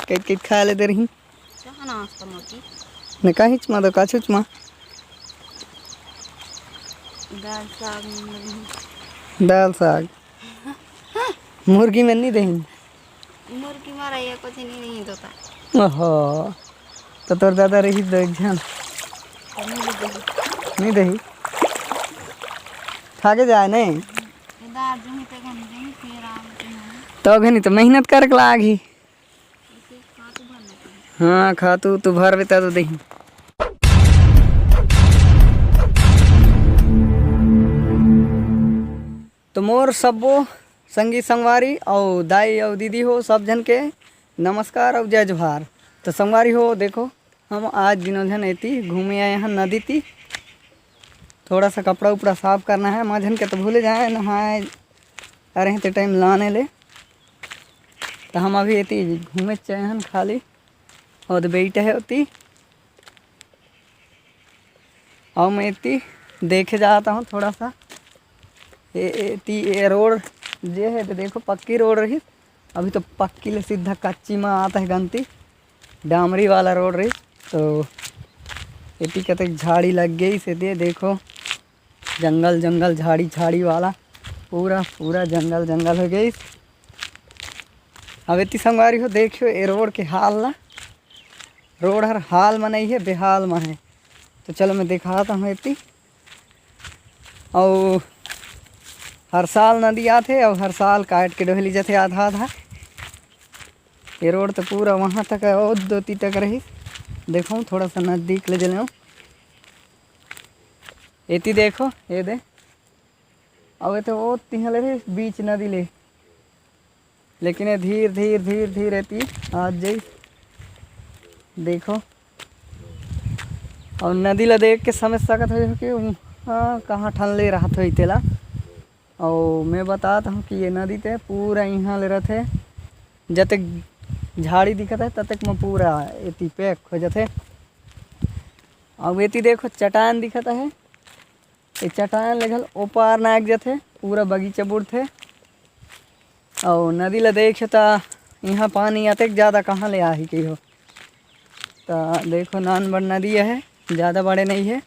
कई खा ले दे रही नाश्ता मोती ने काहीच मा दो काछुच मा दाल साग दाल साग मुर्गी में नहीं दही मुर्गी मारा ये कुछ नहीं होता ओहो तो तोर दादा रही दो एक जन नहीं दही खा के जाए नहीं तो घनी तो मेहनत कर लागी हाँ खा तू भर बेता तो दही तो मोर सबो संगी संगवारी और दाई और दीदी हो सब जन के नमस्कार और जय जोहार। तो संगवारी हो देखो हम आज दिनों जन एती घूमे आए हैं नदी ती थोड़ा सा कपड़ा उपड़ा साफ करना है माँ जन के तो भूले जाए नहाए अरे हैं तो टाइम लाने ले तो हम अभी एती घूमे चाहे हैं खाली और तो बेटे है होती और मैं एती देखे जाता हूँ थोड़ा सा ये रोड जे है तो देखो पक्की रोड रही अभी तो पक्की ले सीधा कच्ची में आता है गंती डामरी वाला रोड रही तो इतनी कतक झाड़ी लग गई से दे देखो जंगल जंगल झाड़ी झाड़ी वाला पूरा पूरा जंगल जंगल हो गई। अब इतनी संगवारी हो देखियो ये रोड के हाल ना रोड हर हाल में नहीं है बेहाल में है तो चलो मैं दिखाता हूँ इतनी और हर साल नदी आते और हर साल काट के डोहली जाते आधा आधा ये रोड तो पूरा वहाँ तक है और दोती तक रही देखो थोड़ा सा नज़दीक ले चले एती देखो ये दे अब तो वो तिहले रही बीच नदी ले लेकिन ये धीरे धीरे धीरे धीरे एती आज जाई देखो और नदी ला देख के समझ सकत हो कि हाँ कहाँ ठन ले रहा था तेला और मैं बताता हूँ कि ये नदी ते पूरा यहाँ ले रहते जब तक झाड़ी दिखत है तब तक में पूरा एती पैक हो जाते और एती देखो चट्टान दिखत है ये चट्टान लगल ओपार नाक जाते पूरा बगीचा बुढ़ते और नदी ला देखे तो यहाँ पानी आते ज़्यादा कहाँ ले आ ही की हो तो देखो नान बड़ नदी है ज़्यादा बड़े नहीं है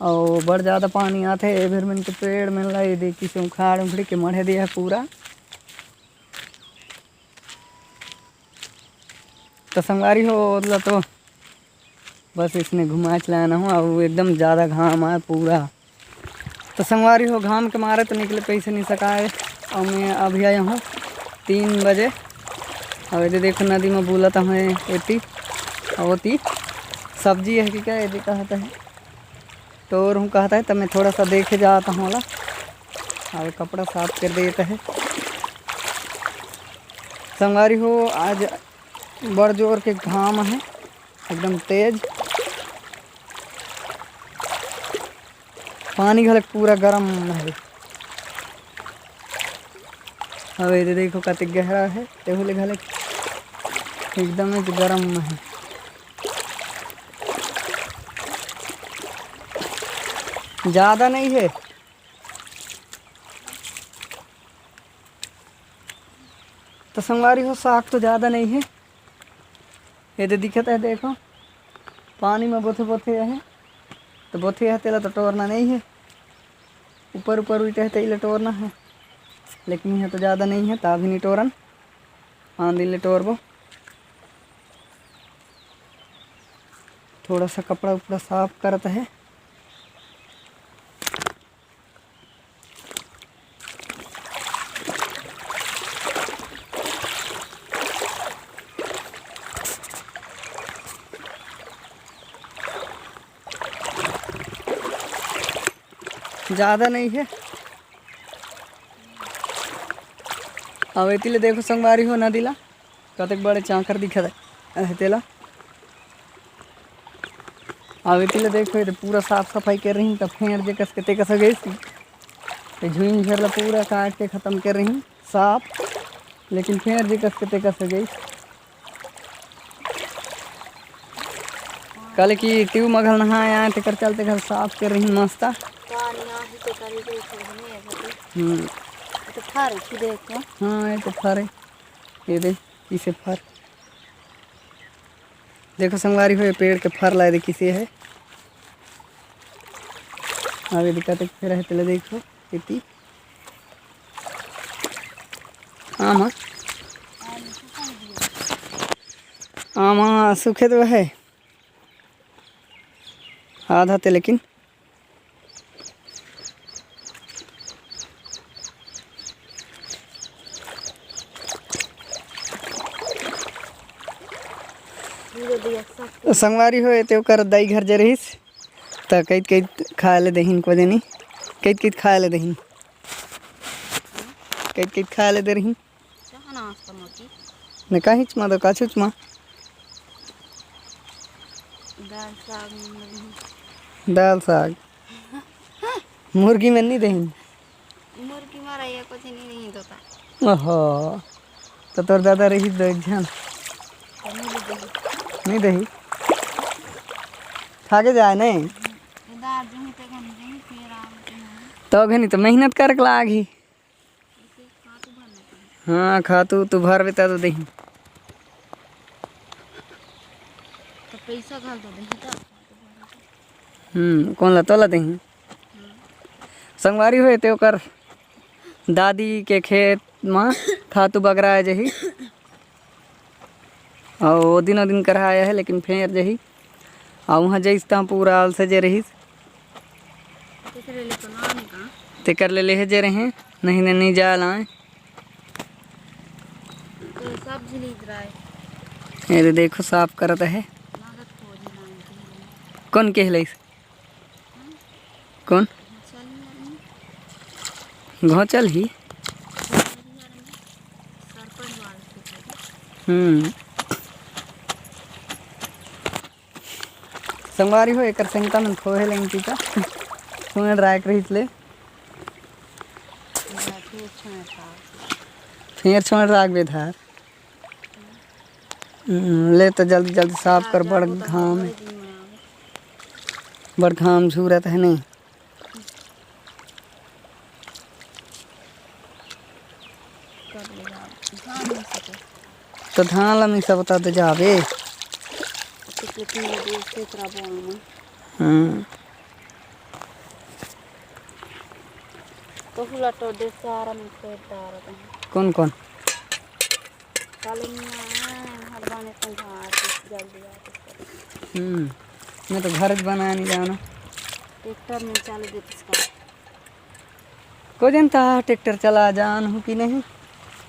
और बड़ ज़्यादा पानी आते है फिर मन के पेड़ मिल रहा है देखी से उखाड़ उखड़ी के मढ़े दिया है पूरा तो संगारी हो मतलब तो बस इसने घुमा चलाना हूँ और एकदम ज़्यादा घाम आए पूरा तो संगवारी हो घाम के मारे तो निकले पैसे नहीं सकाए और मैं अभी आया हूँ 3 बजे और ये देखो नदी में बुलाता हूँ एती होती सब्जी है कि क्या ये कहता है तो और हूँ कहता है तब मैं थोड़ा सा देखे जाता हूँ वाला और कपड़ा साफ कर देता है संगवारी हो आज बड़ जोर के घाम है एकदम तेज पानी घलक पूरा गर्म है अब ये देखो कतक गहरा है तेहुले घलक एकदम गर्म है ज़्यादा नहीं है तो संगवारी हो साग तो ज़्यादा नहीं है ये तो दिखता है देखो पानी में बोथे बोथे है तो बोथे है तेला तो टोरना नहीं है ऊपर ऊपर उठे है तेला टोरना है लेकिन यह तो ज़्यादा नहीं है ताभी नहीं टोरन आंधी ले टोरबो थोड़ा सा कपड़ा उपड़ा साफ करता है ज़्यादा नहीं है अब इतने देखो संगवारी हो नदीला कतक बड़े चाकर दिखा तेला अब इतने देखो ये पूरा साफ सफाई कर रही तब फेर जे कस के तेकस हो गई झुइन झरला पूरा काट के ख़त्म कर रही साफ लेकिन फेर जे कस के तेकस हो गई कल की ट्यूब मगल नहाया तेकर चलते घर साफ कर रही मस्ता हाँ ये तो फर है ये देख इसे फर देखो संगवारी हो, ये पेड़ के फर लाए किसे है आगे दिक्कत फिर है तेले देखो खेती आम आम हाँ सूखे तो है आधा थे लेकिन संगवारी हो ते ओकर दाई घर जे रहीस त कैत कैत खाए ले दहीन को देनी कैत कैत खाए ले दहीन कैत कैत खाए ले दे रही चाह नाश्ता मोती ने काहीच मा तो काछुच मा दाल साग दाल साग मुर्गी में नहीं दहीन मुर्गी मारा ये कुछ नहीं होता ओहो तो तोर दादा रही दो एक जन नहीं दही खा के जाए नहीं दाल जमी ते घन जमी फिर आम तो घनी तो मेहनत कर लागी हाँ खातू तू भर बेता तो दही तो पैसा घाल दो दही का कौन ला तोला दही संगवारी हुए ते ओकर दादी के खेत में खातू बगरा जही और वो दिन कराया है लेकिन फिर जही और वहाँ जैस तहाँ पूरा आल से जे रहीस ते कर ले जे रहे नहीं जा लाए तो सब झिलीज रहा है ये तो देखो साफ करत है लागत को झिलाएंगे कौन कहलाइस कौन घोचल ही सरपंच वाले संगवारी हो एक संगता में खोहे लेंगे पीता सुने ड्राइक रही ले फिर छोड़ राग बेधार ले तो जल्दी जल्दी साफ कर बड़ घाम झूरत है नहीं तो धान लमी सब बता तो जावे कौन कौन मैं तो घर बनाया नहीं जाना ट्रैक्टर में चालू देते को जनता ट्रैक्टर चला जान हो कि नहीं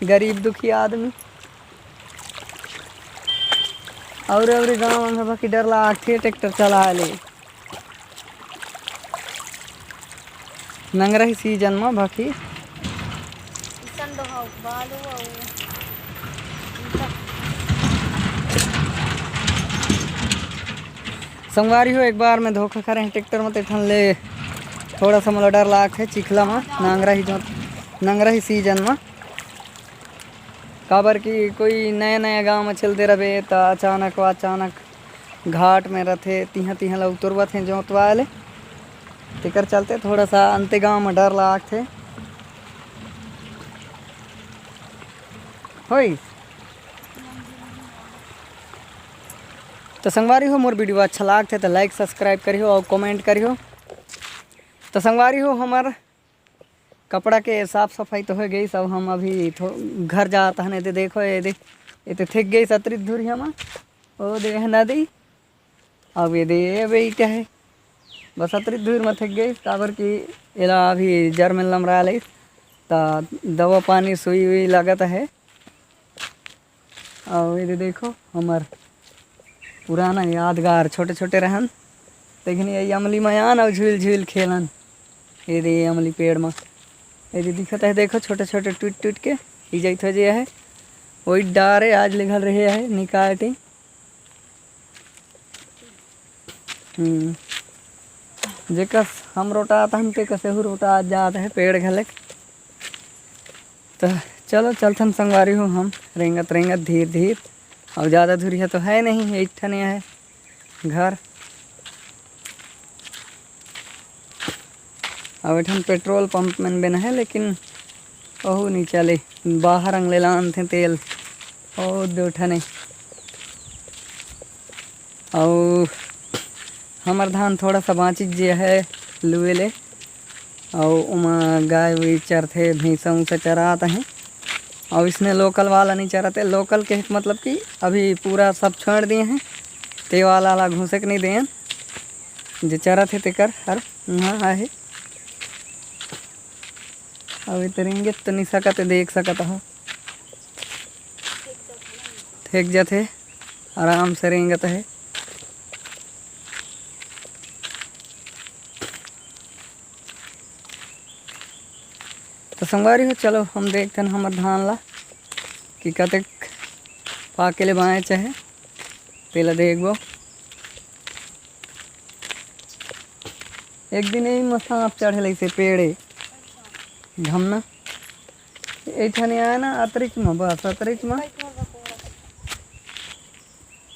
गरीब दुखी आदमी और गाँव में बाकी डर लागे ट्रैक्टर चला ले नंगरा ही सीजन में बाकी संगवारी हो एक बार में धोखा खा रहे हैं ट्रैक्टर में ठन ले थोड़ा सा मतलब डर लाग है चिखला में नंगरा ही सीजन में काबर की कोई नया नया गांव में चलते रहे तो अचानक घाट में रहते तिहा तिहा लोग उतरवत हैं जोतवा ले तेकर चलते थोड़ा सा अंते गांव में डर लाग थे होई तो संगवारी हो मोर वीडियो अच्छा लागते तो लाइक सब्सक्राइब करियो और कमेंट करियो तो संगवारी हो हमार कपड़ा के साफ सफाई तो हो गई सब हम अभी घर जाता है तो देखो ये तो थक गई सतरी धुरी हम ओ दे नदी अब ये दे बेटा है बस सतरी धुर में थक गई काबर की एला अभी जर में लमरा ली तो दवा पानी सुई हुई लागत है और ये देखो हमार पुराना यादगार छोटे छोटे रहन लेकिन ये अमली मयान और झूल झूल खेलन ये दे अमली पेड़ में ये दिखत है देखो छोटे छोटे टूट के इजत हो जाए है वही डारे आज लिखल रहे है निकाटी जेकस हम रोटा आता हम पे कसे हु रोटा आज जाता है पेड़ घलक तो चलो चलथन संगवारी हो हम रेंगत धीर धीर और ज़्यादा दूरी तो है नहीं एक ठने है घर अब ठन पेट्रोल पंप में बना है लेकिन ओहू नहीं चले बाहर अंगले लान थे तेल और दो ठने और हमार धान थोड़ा सा बाँची जे है लुए ले, और उमा गाय वही चरते, भैंसा उनसा चरात हैं। और इसने लोकल वाला नहीं चराते, लोकल के मतलब कि अभी पूरा सब छोड़ दिए हैं, ते वाला घुसे के नहीं दें जो चरत है तेकर हर वहाँ आहे। अभी तरेंगे तो नहीं सकते, देख सकता हो थेक जाते आराम से रेंगत है। तो संगवारी हो चलो हम देखते हैं हमार धान ला कि कतेक पाके ले बाएँ चाहे तेला देखबो। एक दिन यही में सांप चढ़े से पेड़े घमना ऐठाने आया ना अतरिक में, बस अतरिक में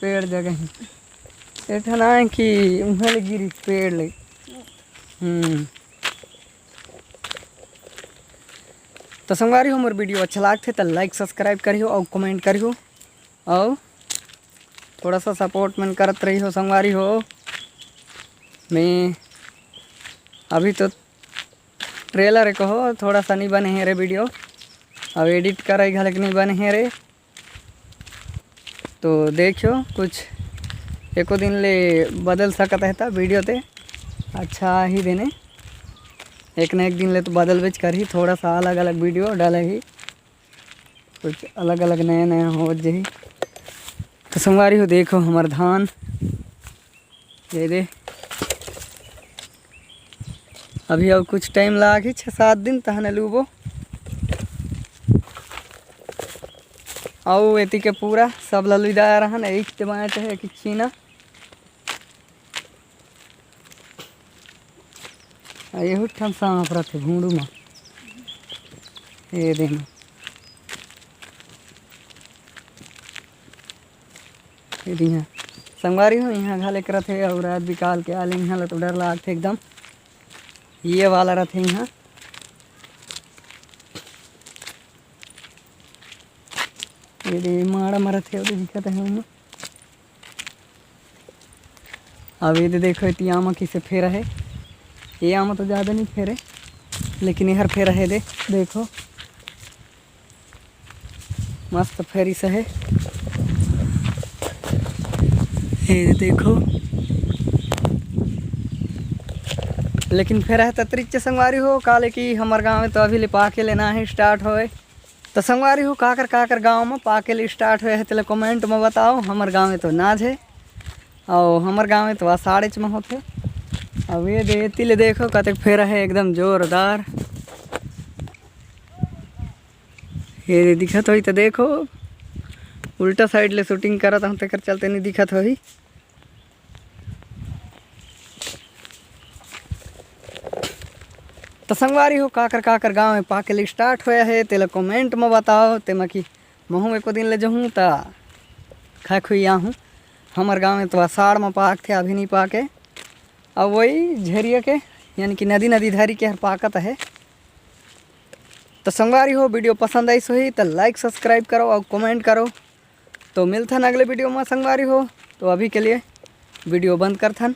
पेड़ जगह ही ऐठन आए कि उन्हें ले गिरी पेड़ ले। तो संगवारी हो मोर वीडियो अच्छा लागते तो लाइक सब्सक्राइब करियो और कमेंट करियो और थोड़ा सा सपोर्ट मन करत रही हो संगवारी हो। मैं अभी तो ट्रेलर कहो थोड़ा सा नहीं बने हैं रे वीडियो, अब एडिट करे घलक नहीं बने हैं रे, तो देखियो कुछ एको दिन ले बदल सकता है था वीडियो ते अच्छा ही देने, एक न एक दिन ले तो बदल बेच कर ही थोड़ा सा अलग अलग वीडियो डाले ही, कुछ अलग अलग नया नया हो जाही। तो संगवारी हो देखो हमार धान ये दे, अभी और कुछ टाइम लागी 6-7 दिन तहने लूबो और एती के पूरा सब ललुदा रहन एक जमात है कि छीना ये हुठन सांप रखे भूडू में ये देना ये संगवारी हो यहाँ घाले कर थे और रात बिकाल के आले यहाँ तो डर लागते एकदम, ये वाला रहते यहाँ ये माड़ा मरत है दिक्कत है उनमें। अब ये देखो इतनी आमा किसे फेरा है, ये आमा तो ज़्यादा नहीं फेरे लेकिन ये हर फेरा है देखो मस्त फेरी से है ये देखो, लेकिन फेरा है तत्रिक संगवारी हो काले की हमारे गांव में तो अभी ले पाके लेना है स्टार्ट होए। तो संगवारी हो काकर गांव में पाके ले स्टार्ट हुए है तो कमेंट में बताओ। हमारे गांव में तो नाज है और हमारे गांव में तो आषाढ़ में होते। अब ये देती ले देखो कतक फेरा है एकदम जोरदार, ये दिखत हो तो देखो उल्टा साइड ले शूटिंग करत हूँ तेकर चलते नहीं दिखत हो ही। तो संगवारी हो काकर गांव में पाके ले स्टार्ट होया है तेला कमेंट में बताओ ते कि महूँ एको दिन ले जाऊँ तो खा खुआ हूँ। हमारे गांव में तो आषाढ़ में पाक थे अभी नहीं पाके, अब वही झरिया के यानी कि नदी धारी के हर पाकत है। तो संगवारी हो वीडियो पसंद आई सो ही तो लाइक सब्सक्राइब करो और कमेंट करो। तो मिलता है अगले वीडियो में संगवारी हो, तो अभी के लिए वीडियो बंद करथन।